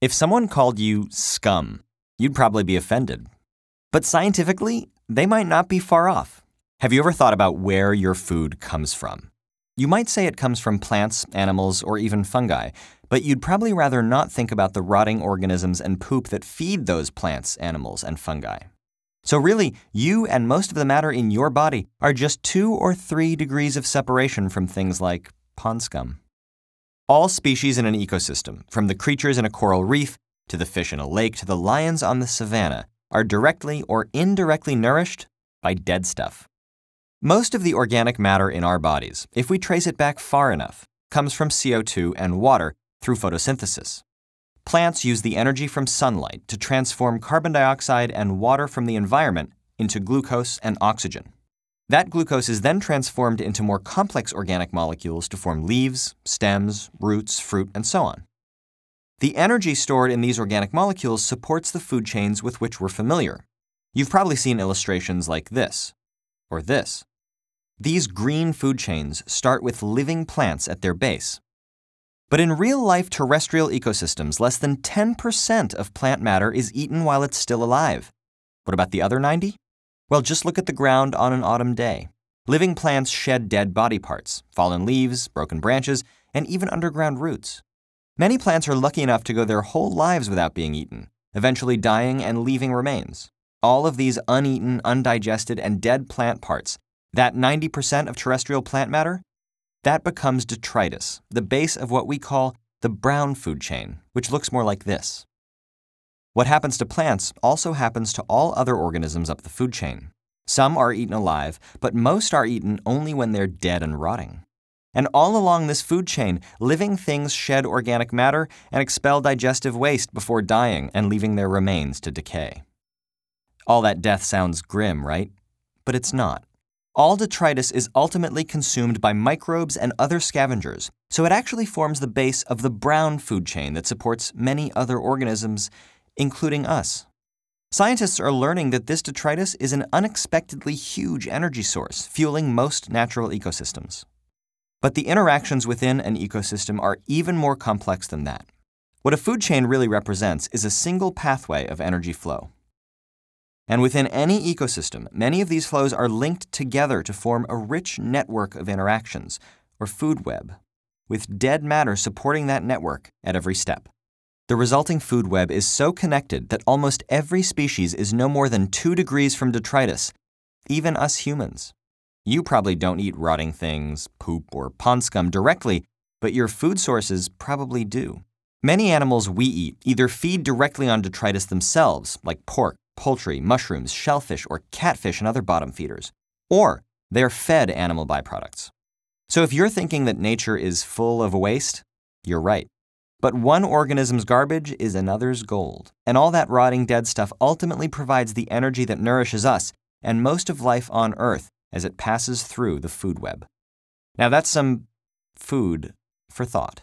If someone called you scum, you'd probably be offended. But scientifically, they might not be far off. Have you ever thought about where your food comes from? You might say it comes from plants, animals, or even fungi, but you'd probably rather not think about the rotting organisms and poop that feed those plants, animals, and fungi. So really, you and most of the matter in your body are just 2 or 3 degrees of separation from things like pond scum. All species in an ecosystem, from the creatures in a coral reef, to the fish in a lake, to the lions on the savanna, are directly or indirectly nourished by dead stuff. Most of the organic matter in our bodies, if we trace it back far enough, comes from CO2 and water through photosynthesis. Plants use the energy from sunlight to transform carbon dioxide and water from the environment into glucose and oxygen. That glucose is then transformed into more complex organic molecules to form leaves, stems, roots, fruit, and so on. The energy stored in these organic molecules supports the food chains with which we're familiar. You've probably seen illustrations like this, or this. These green food chains start with living plants at their base. But in real-life terrestrial ecosystems, less than 10% of plant matter is eaten while it's still alive. What about the other 90%? Well, just look at the ground on an autumn day. Living plants shed dead body parts, fallen leaves, broken branches, and even underground roots. Many plants are lucky enough to go their whole lives without being eaten, eventually dying and leaving remains. All of these uneaten, undigested, and dead plant parts, that 90% of terrestrial plant matter, that becomes detritus, the base of what we call the brown food chain, which looks more like this. What happens to plants also happens to all other organisms up the food chain. Some are eaten alive, but most are eaten only when they're dead and rotting. And all along this food chain, living things shed organic matter and expel digestive waste before dying and leaving their remains to decay. All that death sounds grim, right? But it's not. All detritus is ultimately consumed by microbes and other scavengers, so it actually forms the base of the brown food chain that supports many other organisms, including us. Scientists are learning that this detritus is an unexpectedly huge energy source, fueling most natural ecosystems. But the interactions within an ecosystem are even more complex than that. What a food chain really represents is a single pathway of energy flow. And within any ecosystem, many of these flows are linked together to form a rich network of interactions, or food web, with dead matter supporting that network at every step. The resulting food web is so connected that almost every species is no more than 2 degrees from detritus, even us humans. You probably don't eat rotting things, poop, or pond scum directly, but your food sources probably do. Many animals we eat either feed directly on detritus themselves, like pork, poultry, mushrooms, shellfish, or catfish and other bottom feeders, or they're fed animal byproducts. So if you're thinking that nature is full of waste, you're right. But one organism's garbage is another's gold, and all that rotting dead stuff ultimately provides the energy that nourishes us and most of life on Earth as it passes through the food web. Now that's some food for thought.